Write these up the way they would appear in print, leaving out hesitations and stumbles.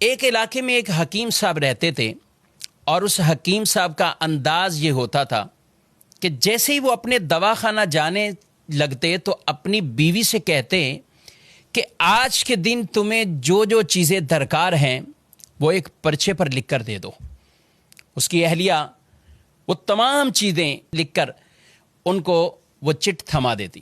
ایک علاقے میں ایک حکیم صاحب رہتے تھے اور اس حکیم صاحب کا انداز یہ ہوتا تھا کہ جیسے ہی وہ اپنے دواخانہ جانے لگتے تو اپنی بیوی سے کہتے کہ آج کے دن تمہیں جو جو چیزیں درکار ہیں وہ ایک پرچے پر لکھ کر دے دو۔ اس کی اہلیہ وہ تمام چیزیں لکھ کر ان کو وہ چٹ تھما دیتی۔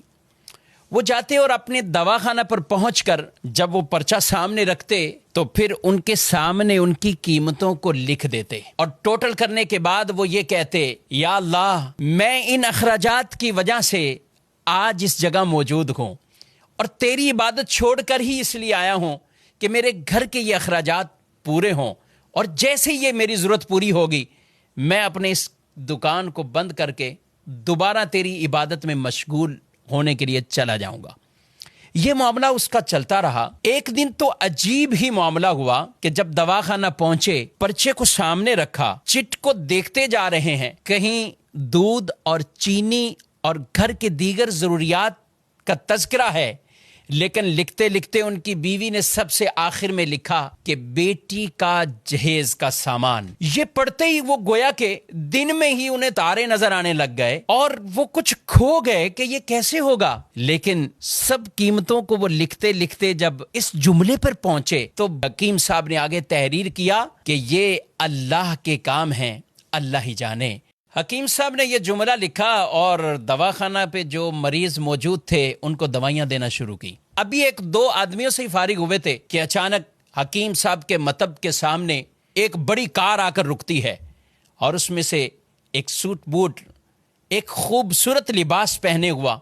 وہ جاتے اور اپنے دواخانہ پر پہنچ کر جب وہ پرچہ سامنے رکھتے تو پھر ان کے سامنے ان کی قیمتوں کو لکھ دیتے اور ٹوٹل کرنے کے بعد وہ یہ کہتے، یا اللہ، میں ان اخراجات کی وجہ سے آج اس جگہ موجود ہوں اور تیری عبادت چھوڑ کر ہی اس لیے آیا ہوں کہ میرے گھر کے یہ اخراجات پورے ہوں، اور جیسے ہی یہ میری ضرورت پوری ہوگی میں اپنے اس دکان کو بند کر کے دوبارہ تیری عبادت میں مشغول ہونے کے لیے چلا جاؤں گا۔ یہ معاملہ اس کا چلتا رہا۔ ایک دن تو عجیب ہی معاملہ ہوا کہ جب دواخانہ پہنچے، پرچے کو سامنے رکھا، چٹ کو دیکھتے جا رہے ہیں، کہیں دودھ اور چینی اور گھر کے دیگر ضروریات کا تذکرہ ہے، لیکن لکھتے لکھتے ان کی بیوی نے سب سے آخر میں لکھا کہ بیٹی کا جہیز کا سامان۔ یہ پڑھتے ہی وہ گویا کہ دن میں ہی انہیں تارے نظر آنے لگ گئے اور وہ کچھ کھو گئے کہ یہ کیسے ہوگا۔ لیکن سب قیمتوں کو وہ لکھتے لکھتے جب اس جملے پر پہنچے تو حکیم صاحب نے آگے تحریر کیا کہ یہ اللہ کے کام ہیں، اللہ ہی جانے۔ حکیم صاحب نے یہ جملہ لکھا اور دواخانہ پہ جو مریض موجود تھے ان کو دوائیاں دینا شروع کی۔ ابھی ایک دو آدمیوں سے ہی فارغ ہوئے تھے کہ اچانک حکیم صاحب کے مطب کے سامنے ایک بڑی کار آ کر رکتی ہے اور اس میں سے ایک سوٹ بوٹ، ایک خوبصورت لباس پہنے ہوا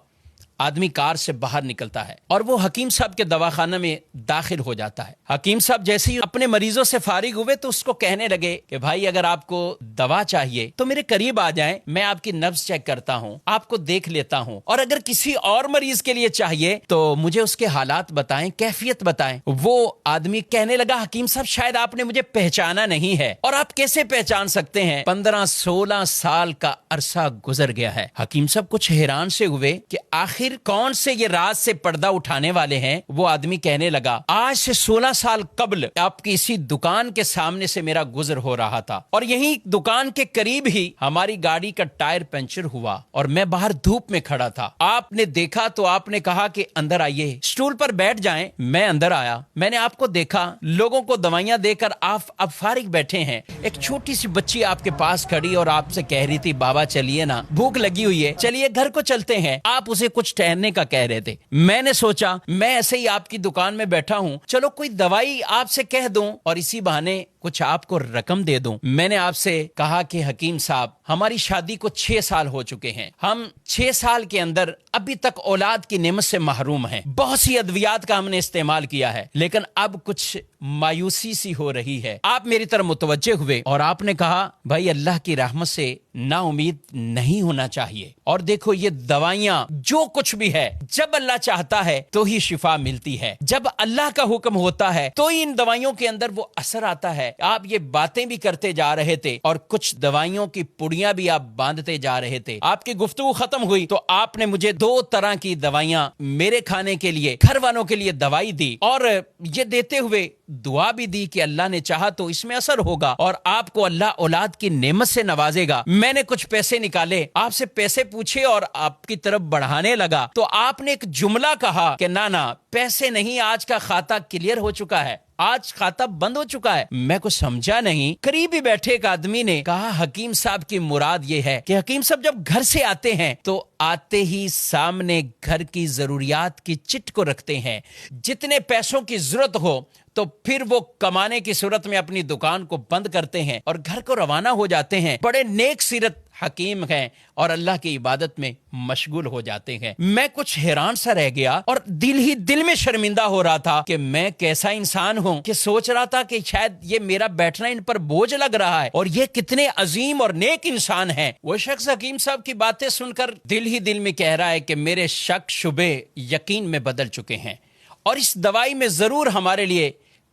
آدمی کار سے باہر نکلتا ہے اور وہ حکیم صاحب کے دواخانہ میں داخل ہو جاتا ہے۔ حکیم صاحب جیسے ہی اپنے مریضوں سے فارغ ہوئے تو اس کو کہنے لگے کہ بھائی اگر آپ کو دوا چاہیے تو میرے قریب آ جائیں، میں آپ کی نبض چیک کرتا ہوں، آپ کو دیکھ لیتا ہوں، اور اگر کسی اور مریض کے لیے چاہیے تو مجھے اس کے حالات بتائیں، کیفیت بتائیں۔ وہ آدمی کہنے لگا، حکیم صاحب شاید آپ نے مجھے پہچانا نہیں ہے۔ اور آپ کیسے پہچان سکتے ہیں؟ 15-16 سال کا عرصہ گزر گیا ہے۔ حکیم صاحب کچھ حیران سے ہوئے کہ آخر کون سے یہ راز سے پردہ اٹھانے والے ہیں۔ وہ آدمی کہنے لگا، آج سے 16 سال قبل آپ کی اسی دکان کے سامنے سے میرا گزر ہو رہا تھا اور یہی دکان کے قریب ہی ہماری گاڑی کا ٹائر پنچر ہوا اور میں باہر دھوپ میں کھڑا تھا۔ آپ نے دیکھا تو آپ نے کہا کہ اندر آئیے، اسٹول پر بیٹھ جائیں۔ میں اندر آیا، میں نے آپ کو دیکھا، لوگوں کو دوائیاں دے کر آپ اب فارغ بیٹھے ہیں۔ ایک چھوٹی سی بچی آپ کے پاس کھڑی اور آپ سے کہہ رہی تھی، بابا چلیے نا، بھوک لگی ہوئی ہے، چلیے گھر کو چلتے ہیں۔ آپ اسے کچھ ٹہلنے کا کہہ رہے تھے۔ میں نے سوچا میں ایسے ہی آپ کی دکان میں بیٹھا ہوں، چلو کوئی دوائی آپ سے کہہ دوں اور اسی بہانے کچھ آپ کو رقم دے دوں۔ میں نے آپ سے کہا کہ حکیم صاحب ہماری شادی کو 6 سال ہو چکے ہیں، ہم 6 سال کے اندر ابھی تک اولاد کی نعمت سے محروم ہیں، بہت سی ادویات کا ہم نے استعمال کیا ہے، لیکن اب کچھ مایوسی سی ہو رہی ہے۔ آپ میری طرف متوجہ ہوئے اور آپ نے کہا، بھائی اللہ کی رحمت سے نا امید نہیں ہونا چاہیے، اور دیکھو یہ دوائیاں جو کچھ بھی ہے جب اللہ چاہتا ہے تو ہی شفا ملتی ہے، جب اللہ کا حکم ہوتا ہے تو ہی ان دوائیوں کے اندر وہ اثر آتا ہے۔ آپ یہ باتیں بھی کرتے جا رہے تھے اور کچھ دوائیوں کی پڑیاں بھی آپ باندھتے جا رہے تھے۔ آپ کی گفتگو ختم ہوئی تو آپ نے مجھے 2 طرح کی دوائیاں میرے کھانے کے لیے، گھر والوں کے لیے دوائی دی، اور یہ دیتے ہوئے دعا بھی دی کہ اللہ نے چاہا تو اس میں اثر ہوگا اور آپ کو اللہ اولاد کی نعمت سے نوازے گا۔ میں نے کچھ پیسے نکالے، آپ سے پیسے پوچھے اور آپ کی طرف بڑھانے لگا تو آپ نے ایک جملہ کہا کہ نانا پیسے نہیں، آج کا کھاتا کلیئر ہو چکا ہے، آج کھاتا بند ہو چکا ہے۔ میں کچھ سمجھا نہیں۔ قریب ہی بیٹھے ایک آدمی نے کہا، حکیم صاحب کی مراد یہ ہے کہ حکیم صاحب جب گھر سے آتے ہیں تو آتے ہی سامنے گھر کی ضروریات کی چٹ کو رکھتے ہیں، جتنے پیسوں کی ضرورت ہو تو پھر وہ کمانے کی صورت میں اپنی دکان کو بند کرتے ہیں اور گھر کو روانہ ہو جاتے ہیں۔ بڑے نیک سیرت حکیم ہیں اور اللہ کی عبادت میں مشغول ہو جاتے ہیں۔ میں کچھ حیران سا رہ گیا اور دل ہی دل میں شرمندہ ہو رہا تھا کہ میں کیسا انسان ہوں کہ سوچ رہا تھا کہ شاید یہ میرا بیٹھنا ان پر بوجھ لگ رہا ہے اور یہ کتنے عظیم اور نیک انسان ہیں۔ وہ شخص حکیم صاحب کی باتیں سن کر دل ہی دل میں کہہ رہا ہے کہ میرے شک شبے یقین میں بدل چکے ہیں اور اس دوائی میں ضرور ہمارے لیے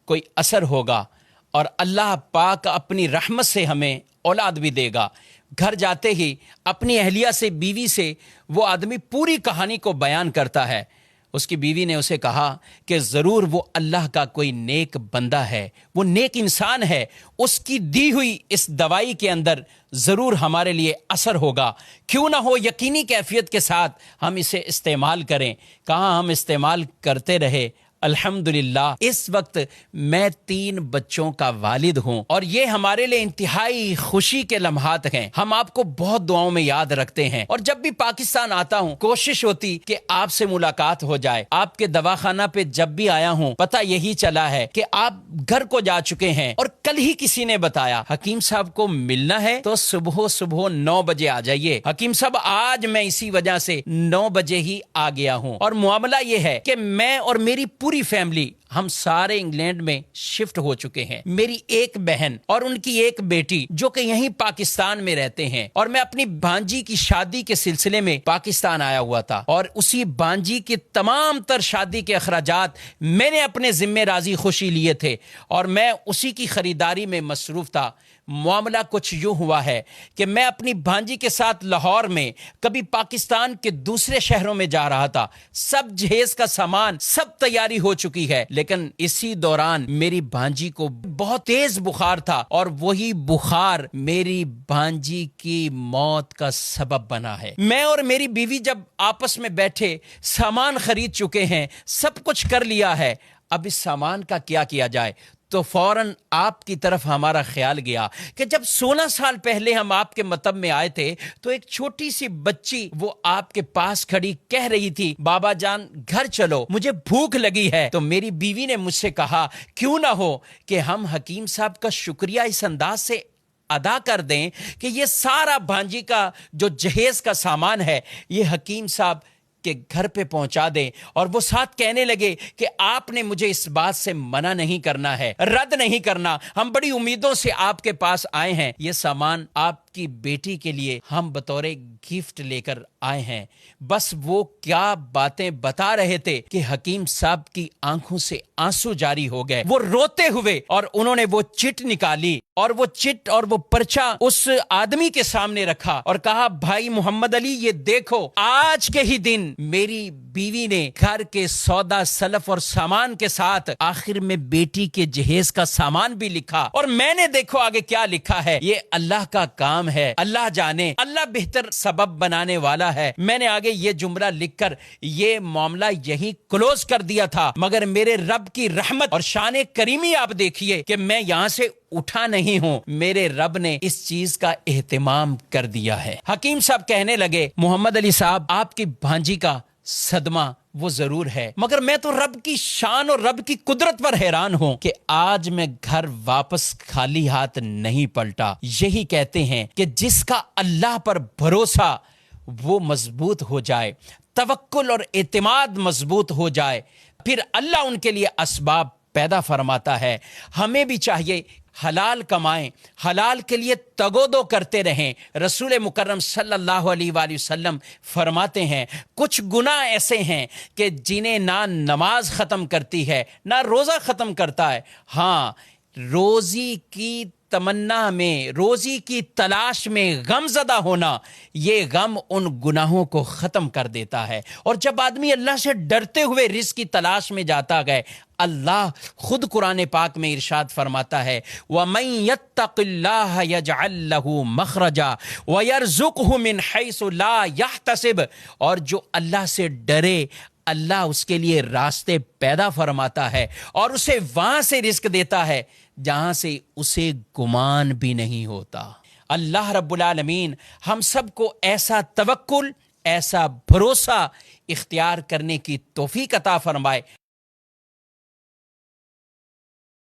کوئی اثر ہوگا اور اللہ پاک اپنی رحمت سے ہمیں اولاد بھی دے گا۔ گھر جاتے ہی اپنی اہلیہ سے، بیوی سے وہ آدمی پوری کہانی کو بیان کرتا ہے۔ اس کی بیوی نے اسے کہا کہ ضرور وہ اللہ کا کوئی نیک بندہ ہے، وہ نیک انسان ہے، اس کی دی ہوئی اس دوائی کے اندر ضرور ہمارے لیے اثر ہوگا، کیوں نہ ہو یقینی کیفیت کے ساتھ ہم اسے استعمال کریں۔ کہاں ہم استعمال کرتے رہے۔ الحمدللہ اس وقت میں 3 بچوں کا والد ہوں اور یہ ہمارے لیے انتہائی خوشی کے لمحات ہیں۔ ہم آپ کو بہت دعاؤں میں یاد رکھتے ہیں اور جب بھی پاکستان آتا ہوں کوشش ہوتی کہ آپ سے ملاقات ہو جائے۔ آپ کے دواخانہ پہ جب بھی آیا ہوں پتہ یہی چلا ہے کہ آپ گھر کو جا چکے ہیں، اور کل ہی کسی نے بتایا حکیم صاحب کو ملنا ہے تو صبح 9 بجے آ جائیے۔ حکیم صاحب آج میں اسی وجہ سے 9 بجے ہی آ گیا ہوں، اور معاملہ یہ ہے کہ میں اور میری پوری فیملی ہم سارے انگلینڈ میں شفٹ ہو چکے ہیں۔ میری ایک بہن اور ان کی ایک بیٹی جو کہ یہیں پاکستان میں رہتے ہیں، اور میں اپنی بھانجی کی شادی کے سلسلے میں پاکستان آیا ہوا تھا، اور اسی بھانجی کی تمام تر شادی کے اخراجات میں نے اپنے ذمہ راضی خوشی لیے تھے اور میں اسی کی خریداری میں مصروف تھا۔ معاملہ کچھ یوں ہوا ہے کہ میں اپنی بھانجی کے ساتھ لاہور میں کبھی پاکستان کے دوسرے شہروں میں جا رہا تھا، سب جہیز کا سامان سب تیاری ہو چکی ہے، لیکن اسی دوران میری بھانجی کو بہت تیز بخار تھا، اور وہی بخار میری بھانجی کی موت کا سبب بنا ہے۔ میں اور میری بیوی جب آپس میں بیٹھے سامان خرید چکے ہیں، سب کچھ کر لیا ہے، اب اس سامان کا کیا کیا جائے، تو فوراً آپ کی طرف ہمارا خیال گیا کہ جب 16 سال پہلے ہم آپ کے مطب میں آئے تھے تو ایک چھوٹی سی بچی وہ آپ کے پاس کھڑی کہہ رہی تھی بابا جان گھر چلو مجھے بھوک لگی ہے، تو میری بیوی نے مجھ سے کہا کیوں نہ ہو کہ ہم حکیم صاحب کا شکریہ اس انداز سے ادا کر دیں کہ یہ سارا بھانجی کا جو جہیز کا سامان ہے یہ حکیم صاحب کہ گھر پہ پہنچا دیں۔ اور وہ ساتھ کہنے لگے کہ آپ نے مجھے اس بات سے منع نہیں کرنا ہے، رد نہیں کرنا، ہم بڑی امیدوں سے آپ کے پاس آئے ہیں، یہ سامان آپ کی بیٹی کے لیے ہم بطور گفٹ لے کر آئے ہیں۔ بس وہ کیا باتیں بتا رہے تھے کہ حکیم صاحب کی آنکھوں سے آنسو جاری ہو گئے، وہ روتے ہوئے، اور انہوں نے وہ چٹ نکالی اور وہ چٹ اور وہ پرچہ اس آدمی کے سامنے رکھا اور کہا بھائی محمد علی یہ دیکھو آج کے ہی دن میری بیوی نے گھر کے سودا سلف اور سامان کے ساتھ آخر میں بیٹی کے جہیز کا سامان بھی لکھا، اور میں نے دیکھو آگے کیا لکھا ہے، یہ اللہ کا کام ہے، اللہ جانے، اللہ بہتر سبب بنانے والا ہے۔ میں نے آگے یہ جملہ لکھ کر یہ معاملہ یہی کلوز کر دیا تھا، مگر میرے رب کی رحمت اور شان کریمی آپ دیکھیے کہ میں یہاں سے اٹھا نہیں ہوں، میرے رب نے اس چیز کا اہتمام کر دیا ہے۔ حکیم صاحب کہنے لگے محمد علی صاحب آپ کی بھانجی کا صدمہ وہ ضرور ہے، مگر میں تو رب کی شان اور رب کی قدرت پر حیران ہوں کہ آج میں گھر واپس خالی ہاتھ نہیں پلٹا۔ یہی کہتے ہیں کہ جس کا اللہ پر بھروسہ وہ مضبوط ہو جائے، توکل اور اعتماد مضبوط ہو جائے، پھر اللہ ان کے لیے اسباب پیدا فرماتا ہے۔ ہمیں بھی چاہیے حلال کمائیں، حلال کے لیے تگودو کرتے رہیں۔ رسول مکرم صلی اللہ علیہ وآلہ وسلم فرماتے ہیں کچھ گناہ ایسے ہیں کہ جنہیں نہ نماز ختم کرتی ہے نہ روزہ ختم کرتا ہے، ہاں روزی کی تمنا میں، روزی کی تلاش میں غم زدہ ہونا، یہ غم ان گناہوں کو ختم کر دیتا ہے۔ اور جب آدمی اللہ سے ڈرتے ہوئے رزق کی تلاش میں جاتا ہے، اللہ خود قرآن پاک میں ارشاد فرماتا ہے وَمَن يَتَّقِ اللَّهَ يَجْعَل لَّهُ مَخْرَجًا وَيَرْزُقْهُ مِنْ حَيْثُ لَا يَحْتَسِبُ، اور جو اللہ سے ڈرے اللہ اس کے لیے راستے پیدا فرماتا ہے اور اسے وہاں سے رزق دیتا ہے جہاں سے اسے گمان بھی نہیں ہوتا۔ اللہ رب العالمین ہم سب کو ایسا توکل، ایسا بھروسہ اختیار کرنے کی توفیق عطا فرمائے۔